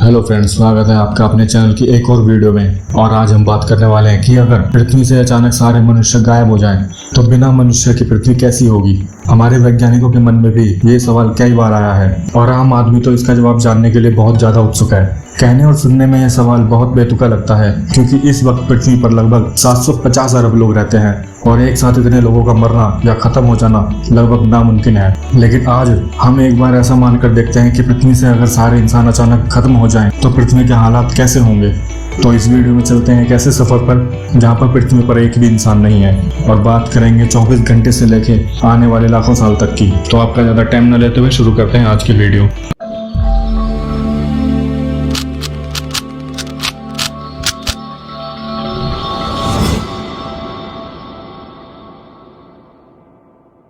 Hello friends, स्वागत है आपका अपने चैनल की एक और वीडियो में। और आज हम बात करने वाले हैं कि अगर पृथ्वी से अचानक सारे मनुष्य गायब हो जाएं, तो बिना मनुष्य की पृथ्वी कैसी होगी। हमारे वैज्ञानिकों के मन में भी ये सवाल कई बार आया है और आम आदमी तो इसका जवाब जानने के लिए बहुत ज्यादा उत्सुक है। कहने और सुनने में यह सवाल बहुत बेतुका लगता है, क्योंकि इस वक्त पृथ्वी पर लगभग 750 अरब लोग रहते हैं और एक साथ इतने लोगों का मरना या खत्म हो जाना लगभग नामुमकिन है। लेकिन आज हम एक बार ऐसा मानकर देखते हैं कि पृथ्वी से अगर सारे इंसान अचानक खत्म हो जाएं, तो पृथ्वी के हालात कैसे होंगे। तो इस वीडियो में चलते हैं एक ऐसे सफर पर जहां पर पृथ्वी पर एक भी इंसान नहीं है और बात करेंगे 24 घंटे से लेके आने वाले लाखों साल तक की। तो आपका ज्यादा टाइम न लेते हुए शुरू करते हैं आज की वीडियो।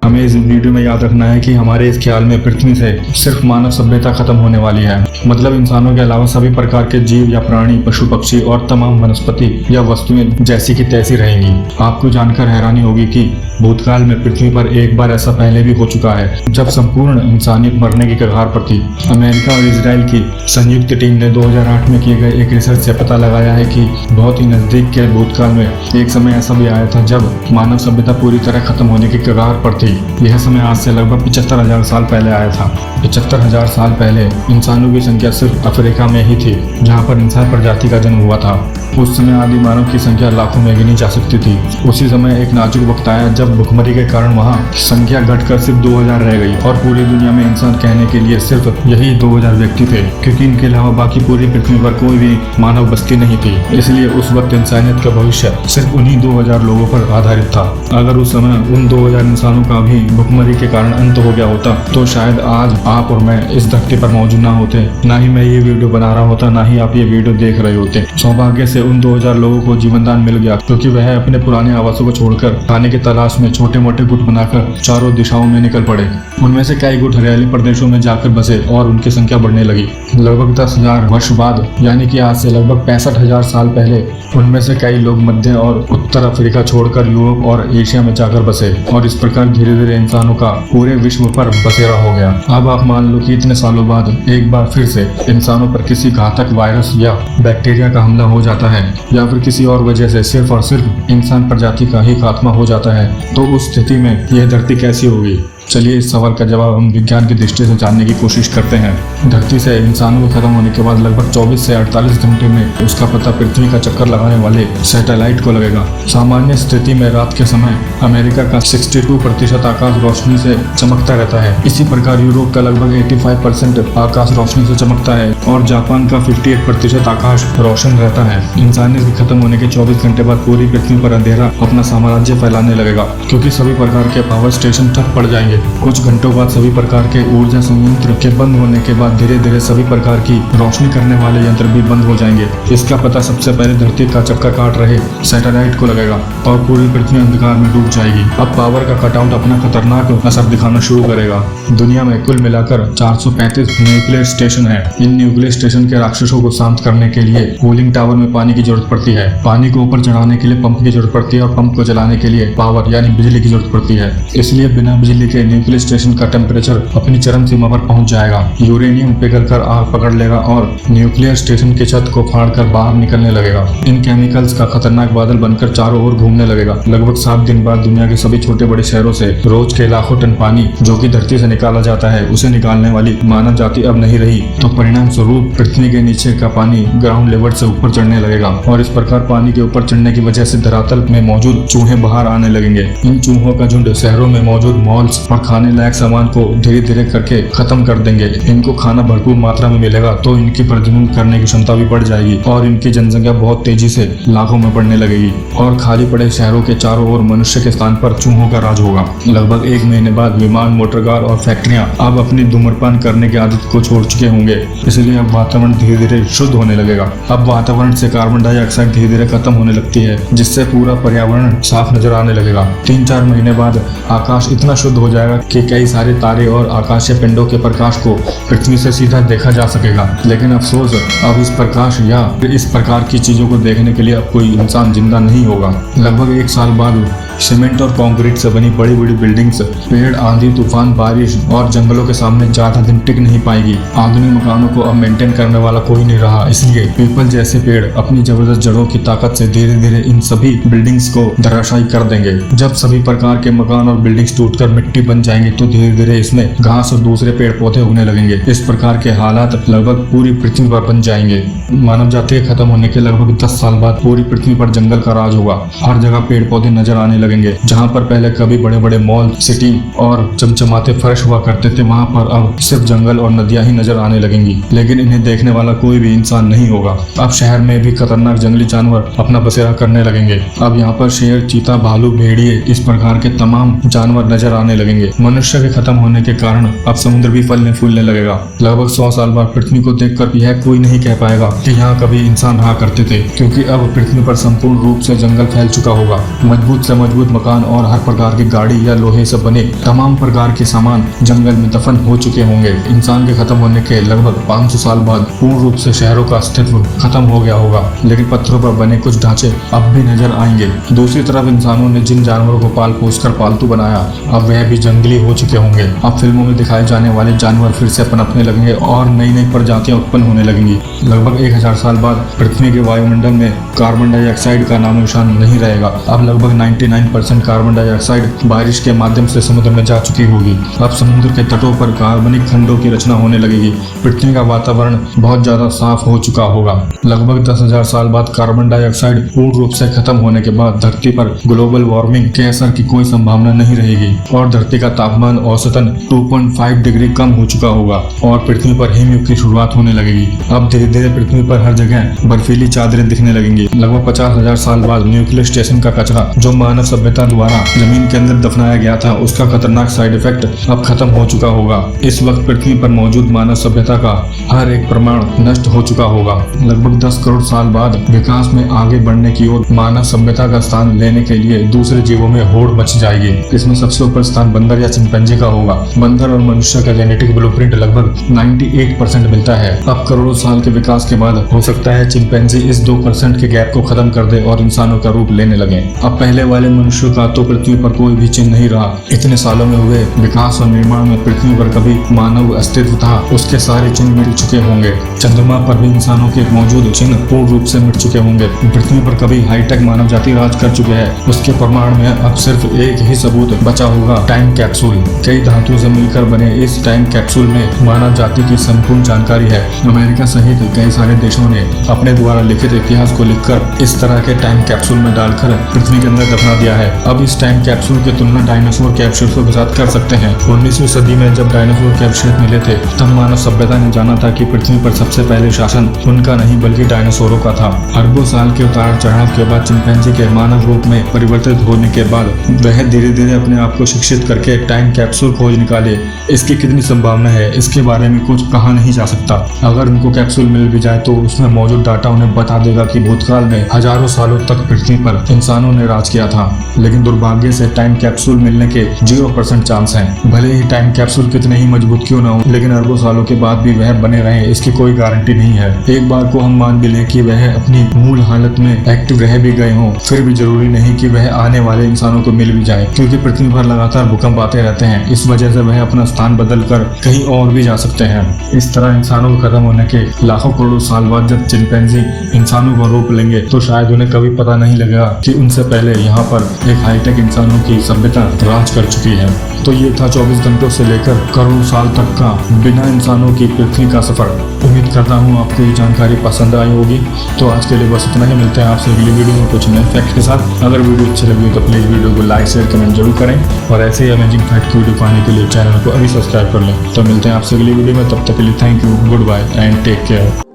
हमें इस वीडियो में याद रखना है कि हमारे इस ख्याल में पृथ्वी से सिर्फ मानव सभ्यता खत्म होने वाली है, मतलब इंसानों के अलावा सभी प्रकार के जीव या प्राणी, पशु पक्षी और तमाम वनस्पति या वस्तुएं जैसी की तैसी रहेंगी। आपको जानकर हैरानी होगी कि भूतकाल में पृथ्वी पर एक बार ऐसा पहले भी हो चुका है, जब संपूर्ण इंसानियत मरने की कगार पर थी। अमेरिका और इजराइल की संयुक्त टीम ने 2008 में किए गए एक रिसर्च से पता लगाया है कि बहुत ही नजदीक के भूतकाल में एक समय ऐसा भी आया था जब मानव सभ्यता पूरी तरह खत्म होने की कगार पर थी। यह समय आज से लगभग 75,000 साल पहले आया था। 75,000 साल पहले इंसानों की संख्या सिर्फ अफ्रीका में ही थी, जहां पर इंसान प्रजाति का जन्म हुआ था। उस समय आदि मानव की संख्या लाखों में गिनी जा सकती थी। उसी समय एक नाजुक वक्त आया जब भुखमरी के कारण वहां संख्या घटकर सिर्फ 2000 रह गई और पूरी दुनिया में इंसान कहने के लिए सिर्फ यही 2000 व्यक्ति थे, क्योंकि इनके अलावा बाकी पूरी पृथ्वी पर कोई भी मानव बस्ती नहीं थी। इसलिए उस वक्त इंसानियत का भविष्य सिर्फ उन्हीं 2000 लोगों पर आधारित था। अगर उस समय उन 2000 इंसानों का भी भुखमरी के कारण अंत हो गया होता, तो शायद आज आप और मैं इस धरती पर मौजूद ना होते, ना ही मैं ये वीडियो बना रहा होता, ना ही आप ये वीडियो देख रहे होते। सौभाग्य से उन 2000 लोगों को जीवनदान मिल गया, क्योंकि वह अपने पुराने आवासों को छोड़कर खाने की तलाश में छोटे मोटे गुट बनाकर चारों दिशाओं में निकल पड़े। उनमें से कई गुट हरियाली प्रदेशों में जाकर बसे और उनकी संख्या बढ़ने लगी। लगभग 10,000 वर्ष बाद, यानी कि आज से लगभग 65,000 साल पहले, उनमें से कई लोग मध्य और उत्तर अफ्रीका छोड़कर यूरोप और एशिया में जाकर बसे और इस प्रकार धीरे धीरे इंसानों का पूरे विश्व पर बसेरा हो गया। अब आप मान लो कि इतने सालों बाद एक बार फिर से इंसानों पर किसी घातक वायरस या बैक्टीरिया का हमला हो जाता है, या फिर किसी और वजह से सिर्फ और सिर्फ इंसान प्रजाति का ही खात्मा हो जाता है, तो उस स्थिति में यह धरती कैसी होगी। चलिए इस सवाल का जवाब हम विज्ञान की दृष्टि से जानने की कोशिश करते हैं। धरती से इंसानों के खत्म होने के बाद लगभग 24 से 48 घंटे में उसका पता पृथ्वी का चक्कर लगाने वाले सैटेलाइट को लगेगा। सामान्य स्थिति में रात के समय अमेरिका का 62% आकाश रोशनी से चमकता रहता है। इसी प्रकार यूरोप का लगभग 85% आकाश रोशनी से चमकता है और जापान का 58% आकाश रोशन रहता है। इंसानियत के खत्म होने के 24 घंटे बाद पूरी पृथ्वी पर अंधेरा अपना साम्राज्य फैलाने लगेगा, क्योंकि सभी प्रकार के पावर स्टेशन ठप पड़ जाएंगे। कुछ घंटों बाद सभी प्रकार के ऊर्जा संयंत्र के बंद होने के बाद धीरे धीरे सभी प्रकार की रोशनी करने वाले यंत्र भी बंद हो जाएंगे। इसका पता सबसे पहले धरती का चक्कर काट रहे सैटेलाइट को लगेगा और पूरी पृथ्वी अंधकार में डूब जाएगी। अब पावर का कटआउट अपना खतरनाक असर दिखाना शुरू करेगा। दुनिया में कुल मिलाकर 435 न्यूक्लियर स्टेशन है। इन न्यूक्लियर स्टेशन के राक्षसों को शांत करने के लिए कूलिंग टावर में पानी की जरूरत पड़ती है। पानी को ऊपर चढ़ाने के लिए पंप की जरूरत पड़ती है और पंप को चलाने के लिए पावर यानी बिजली की जरूरत पड़ती है। इसलिए बिना बिजली के न्यूक्लियर स्टेशन का टेम्परेचर अपनी चरम सीमा पर पहुंच जाएगा। यूरेनियम पिघलकर आग पकड़ लेगा और न्यूक्लियर स्टेशन की छत को फाड़कर बाहर निकलने लगेगा। इन केमिकल्स का खतरनाक बादल बनकर चारों ओर घूमने लगेगा। लगभग 7 दिन बाद दुनिया के सभी छोटे बड़े शहरों से रोज के लाखों टन पानी जो कि धरती से निकाला जाता है, उसे निकालने वाली मानव जाति अब नहीं रही, तो परिणाम स्वरूप पृथ्वी के नीचे का पानी ग्राउंड लेवल से ऊपर चढ़ने लगेगा और इस प्रकार पानी के ऊपर चढ़ने की वजह से धरातल में मौजूद चूहे बाहर आने लगेंगे। इन चूहों का झुंड शहरों में मौजूद मॉल्स और खाने लायक सामान को धीरे धीरे करके खत्म कर देंगे। इनको खाना भरपूर मात्रा में मिलेगा तो इनकी प्रजनन करने की क्षमता भी बढ़ जाएगी और इनकी जनसंख्या बहुत तेजी से लाखों में बढ़ने लगेगी और खाली पड़े शहरों के चारों ओर मनुष्य के स्थान पर चूहों का राज होगा। लगभग 1 महीने बाद विमान, मोटरकार और फैक्ट्रियां अब अपनी धूम्रपान करने की आदत को छोड़ चुके होंगे, इसलिए अब वातावरण धीरे धीरे शुद्ध होने लगेगा। अब वातावरण से कार्बन डाइऑक्साइड धीरे धीरे खत्म होने लगती है, जिससे पूरा पर्यावरण साफ नजर आने लगेगा। 3-4 महीने बाद आकाश इतना शुद्ध हो जाएगा कि कई सारे तारे और आकाशीय पिंडों के प्रकाश को पृथ्वी से सीधा देखा जा सकेगा। लेकिन अफसोस, अब इस प्रकाश या इस प्रकार की चीजों को देखने के लिए अब कोई इंसान जिंदा नहीं होगा। लगभग 1 साल बाद सीमेंट और कंक्रीट से बनी बड़ी बड़ी बिल्डिंग्स, पेड़, आंधी, तूफान, बारिश और जंगलों के सामने ज्यादा दिन टिक नहीं पाएगी। आधुनिक मकानों को अब मेंटेन करने वाला कोई नहीं रहा, इसलिए पीपल जैसे पेड़ अपनी जबरदस्त जड़ों की ताकत से धीरे धीरे इन सभी बिल्डिंग्स को धराशायी कर देंगे। जब सभी प्रकार के मकान और बिल्डिंग्स टूटकर मिट्टी बन जाएंगे तो धीरे धीरे इसमें घास और दूसरे पेड़ पौधे उगने लगेंगे। इस प्रकार के हालात लगभग पूरी पृथ्वी पर बन जाएंगे। मानव जाति के खत्म होने के लगभग 10 साल बाद पूरी पृथ्वी पर जंगल का राज होगा। हर जगह पेड़ पौधे नजर आने लगेंगे। जहाँ पर पहले कभी बड़े बड़े मॉल, सिटी और चमचमाते फर्श हुआ करते थे, वहाँ पर अब सिर्फ जंगल और नदियां ही नजर आने लगेंगी, लेकिन इन्हें देखने वाला कोई भी इंसान नहीं होगा। अब शहर में भी खतरनाक जंगली जानवर अपना बसेरा करने लगेंगे। अब यहाँ पर शेर, चीता, भालू, भेड़िए, इस प्रकार के तमाम जानवर नजर आने लगेंगे। मनुष्य के खत्म होने के कारण अब समुद्र भी फलने फूलने लगेगा। लगभग 100 साल बाद पृथ्वी को देखकर यह कोई नहीं कह पाएगा कि यहाँ कभी इंसान रहा करते थे, क्योंकि अब पृथ्वी पर संपूर्ण रूप से जंगल फैल चुका होगा। मजबूत से मजबूत मकान और हर प्रकार की गाड़ी या लोहे से बने तमाम प्रकार के सामान जंगल में दफन हो चुके होंगे। इंसान के खत्म होने के लगभग 500 साल बाद पूर्ण रूप से शहरों का अस्तित्व खत्म हो गया होगा, लेकिन पत्थरों पर बने कुछ ढांचे अब भी नजर आएंगे। दूसरी तरफ इंसानों ने जिन जानवरों को पाल पोस कर पालतू बनाया, अब वह भी जंगली हो चुके होंगे। अब फिल्मों में दिखाए जाने वाले जानवर फिर से पनपने लगेंगे और नई नई प्रजातियां उत्पन्न होने लगेंगी। लगभग 1000 साल बाद पृथ्वी के वायुमंडल में कार्बन डाइऑक्साइड का नामो निशान नहीं रहेगा। अब लगभग 99% कार्बन डाइऑक्साइड बारिश के माध्यम से समुद्र में जा चुकी होगी। अब समुद्र के तटों पर कार्बनिक खंडों की रचना होने लगेगी। पृथ्वी का वातावरण बहुत ज्यादा साफ हो चुका होगा। लगभग 10,000 साल बाद कार्बन डाइऑक्साइड पूर्ण रूप से खत्म होने के बाद धरती पर ग्लोबल वार्मिंग के असर की कोई संभावना नहीं रहेगी और धरती का तापमान औसतन 2.5 डिग्री कम हो चुका होगा और पृथ्वी पर हिमयुग की शुरुआत होने लगेगी। अब धीरे धीरे पृथ्वी पर हर जगह बर्फीली चादरें दिखने लगेंगी। लगभग 50,000 साल बाद न्यूक्लियर स्टेशन का कचरा जो मानव सभ्यता द्वारा जमीन के अंदर दफनाया गया था, उसका खतरनाक साइड इफेक्ट अब खत्म हो चुका होगा। इस वक्त पृथ्वी पर मौजूद मानव सभ्यता का हर एक प्रमाण नष्ट हो चुका होगा। लगभग 10 करोड़ साल बाद विकास में आगे बढ़ने की ओर मानव सभ्यता का स्थान लेने के लिए दूसरे जीवों में होड़ मच जाएगी। इसमें सबसे ऊपर स्थान बंदर या चिंपैंजी का होगा। बंदर और मनुष्य का जेनेटिक ब्लूप्रिंट लगभग 98% मिलता है। अब करोड़ों साल के विकास के बाद हो सकता है चिंपैंजी इस 2% के गैप को खत्म कर दे और इंसानों का रूप लेने लगे। अब पहले वाले मनुष्यों का तो पृथ्वी पर कोई भी चिन्ह नहीं रहा। इतने सालों में हुए विकास और निर्माण में पृथ्वी पर कभी मानव अस्तित्व था, उसके सारे चिन्ह मिट चुके होंगे। चंद्रमा पर भी इंसानों के मौजूद चिन्ह पूर्ण रूप से मिट चुके होंगे। पृथ्वी पर कभी हाईटेक मानव जाति राज कर चुके हैं, उसके प्रमाण में अब सिर्फ एक ही सबूत बचा होगा, टाइम कैप्सूल। कई धातुओं से मिलकर बने इस टाइम कैप्सूल में मानव जाति की संपूर्ण जानकारी है। अमेरिका सहित कई सारे देशों ने अपने द्वारा लिखित इतिहास को लिखकर इस तरह के टाइम कैप्सूल में डालकर पृथ्वी के अंदर दफना दिया है। अब इस टाइम कैप्सूल की तुलना डायनासोर कैप्सूल के साथ कर सकते हैं। 19वीं सदी में जब डायनासोर कैप्सूल मिले थे, तब मानव सभ्यता ने जाना था कि पृथ्वी पर सबसे पहले शासन उनका नहीं बल्कि डायनासोरों का था। अरबों साल के उतार चढ़ाव के बाद चिंपैंजी के मानव रूप में परिवर्तित होने के बाद वह धीरे धीरे अपने आप को शिक्षित करके टाइम कैप्सूल खोज निकाले। इसकी कितनी संभावना है, इसके बारे में कुछ कहा नहीं जा सकता। अगर उनको कैप्सूल मिल भी जाए तो उसमें मौजूद डाटा उन्हें बता देगा कि भूतकाल में हजारों सालों तक पृथ्वी पर इंसानों ने राज किया था। लेकिन दुर्भाग्य से टाइम कैप्सूल मिलने के 0% चांस हैं। भले ही टाइम कैप्सूल कितने ही मजबूत क्यों ना हो, लेकिन अरबों सालों के बाद भी वह बने रहे, इसकी कोई गारंटी नहीं है। एक बार को हम मान भी लें कि वह अपनी मूल हालत में एक्टिव रह भी गए हों, फिर भी जरूरी नहीं कि वह आने वाले इंसानों को मिल भी जाए, क्योंकि पृथ्वी पर लगातार भूकंप आते रहते हैं। इस वजह से वह अपना स्थान बदल कर कहीं और भी जा सकते हैं। इस तरह इंसानों को खत्म होने के लाखों करोड़ों साल बाद जब चिंपैंजी इंसानों का रूप लेंगे तो शायद उन्हें कभी पता नहीं लगेगा कि उनसे पहले यहाँ पर एक हाईटेक इंसानों की सभ्यता राज कर चुकी है। तो ये था 24 घंटों से लेकर करोड़ों साल तक का बिना इंसानों की पृथ्वी का सफर। उम्मीद करता हूँ आपको ये जानकारी पसंद आई होगी। तो आज के लिए बस इतना ही। मिलते हैं आपसे अगली वीडियो में कुछ नए फैक्ट के साथ। अगर वीडियो अच्छी लगी तो प्लीज वीडियो को लाइक शेयर कमेंट जरूर करें और ऐसे ही अमेजिंग फैक्ट की वीडियो पाने के लिए चैनल को अभी सब्सक्राइब कर लें। तो मिलते हैं आपसे अगली वीडियो में, तब तक के लिए thank you, goodbye and take care.